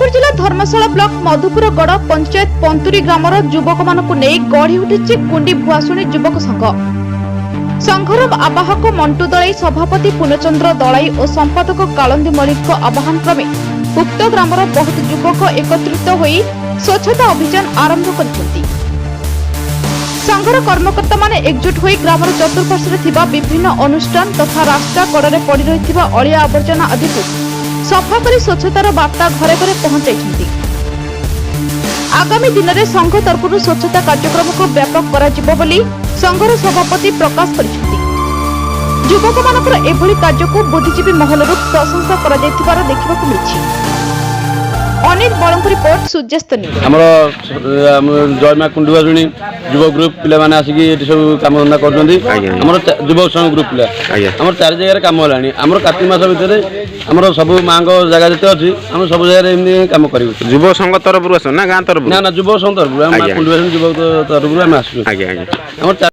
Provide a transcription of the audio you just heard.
जयपुर जिला धर्मशाला block मधुपुरगढ़ panchayat पंतुरी grammar युवक मानक नहीं गढ़ी उठी कुंडी भुआसुणी युवक संघ। संघर आवाहक मंटू दलाई, सभापति पूर्णचंद्र दलाई और संपादक कालंदी मलिक आह्वान क्रमे उक्त ग्रामर बहुत युवक एकत्रित होई स्वच्छता अभियान आरंभ करछंती। संघर कर्मकर्ता माने एकजुट होई ग्रामर चतुर्पार्श्वे थिबा विभिन्न अनुष्ठान तथा रास्ता कड़े पड़ी रहिथिबा अलिया आवर्जना आदि को सफा करी स्वच्छतार बार्ता घरे घरे पहुंचाइछंती। आगामी दिन में संघ तरफ स्वच्छता कार्यक्रम को व्यापक करा जिवो बोली संघर सभापति प्रकाश करिछंती। युवक मानकर एभली कार्य को बुद्धिजीवी महलरू प्रशंसा करा जायथिबार देखिबाकु मिलिछि। अनिल बलंक रिपोर्ट सूर्यास्त न्यूज। हमर जयमा कुंडी भुआसुणी युवक ग्रुप पिला माने आसिकी एठी सब काम धंदा करछंती। हमर युवक संघ ग्रुप पिला हमर चार जगह काम होलानी। हमर कार्तिक मास भितर हमर सब मांग जगह जते अछि हम सब जगह एमनी काम करिवु। युवक संघ तरफ ना गां तरफ ना युवक संघ तरफ हम कुंडी भुआसुणी युवक तरफ हम आसु। हमर